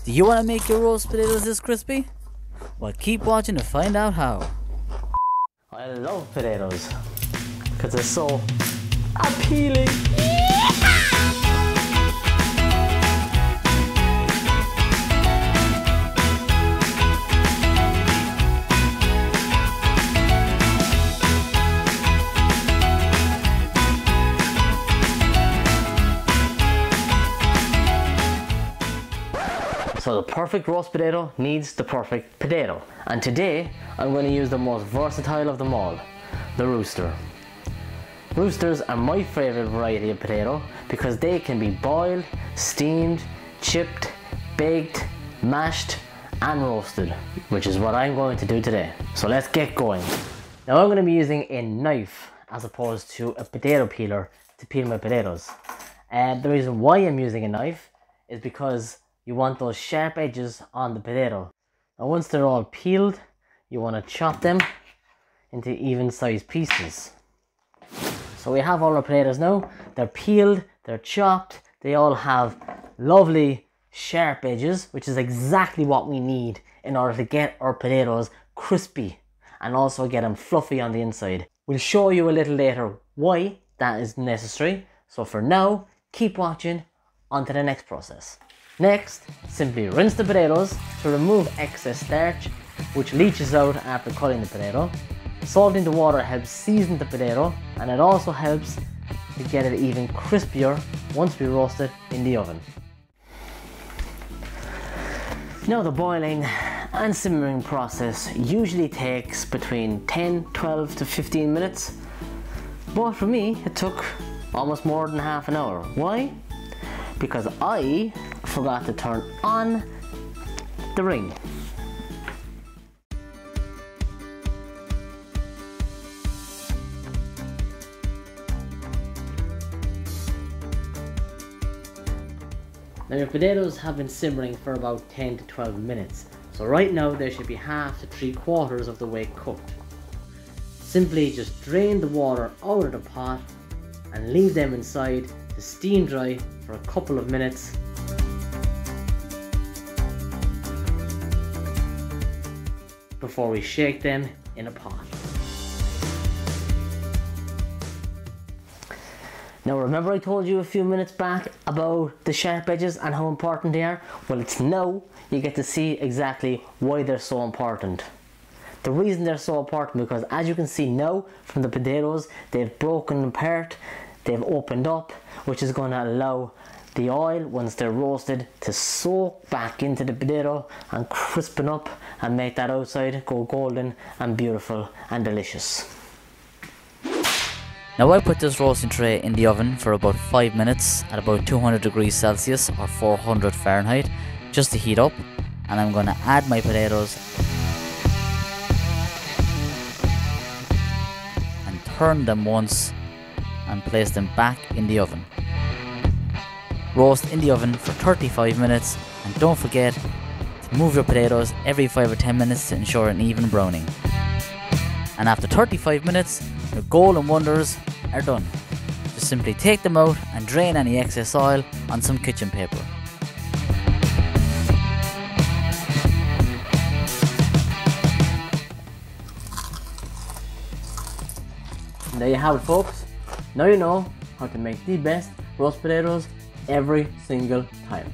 Do you want to make your roast potatoes this crispy? Well, keep watching to find out how. I love potatoes because they're so appealing. So the perfect roast potato needs the perfect potato. And today, I'm going to use the most versatile of them all, the rooster. Roosters are my favourite variety of potato because they can be boiled, steamed, chipped, baked, mashed and roasted, which is what I'm going to do today. So let's get going. Now I'm going to be using a knife as opposed to a potato peeler to peel my potatoes. And the reason why I'm using a knife is because you want those sharp edges on the potato. Now once they're all peeled, you want to chop them into even sized pieces. So we have all our potatoes now. They're peeled, they're chopped, they all have lovely sharp edges, which is exactly what we need in order to get our potatoes crispy and also get them fluffy on the inside. We'll show you a little later why that is necessary. So for now, keep watching on to the next process. Next, simply rinse the potatoes to remove excess starch, which leaches out after cutting the potato. Salting the water helps season the potato, and it also helps to get it even crispier once we roast it in the oven. Now the boiling and simmering process usually takes between 10, 12 to 15 minutes, but for me it took almost more than half an hour. Why? Because I forgot to turn on the ring. Now your potatoes have been simmering for about 10 to 12 minutes. So right now they should be half to 3/4 of the way cooked. Simply just drain the water out of the pot and leave them inside to steam dry for a couple of minutes. Before we shake them in a pot. Now remember I told you a few minutes back about the sharp edges and how important they are? Well, it's now you get to see exactly why they're so important. The reason they're so important because as you can see now from the potatoes, they've broken apart, they've opened up, which is going to allow the oil, once they're roasted, to soak back into the potato and crispen up and make that outside go golden and beautiful and delicious. Now I put this roasting tray in the oven for about 5 minutes at about 200 degrees Celsius or 400 Fahrenheit just to heat up, and I'm going to add my potatoes and turn them once and place them back in the oven. Roast in the oven for 35 minutes, and don't forget to move your potatoes every 5 or 10 minutes to ensure an even browning. And after 35 minutes, your golden wonders are done. Just simply take them out and drain any excess oil on some kitchen paper. And there you have it, folks. Now you know how to make the best roast potatoes every single time.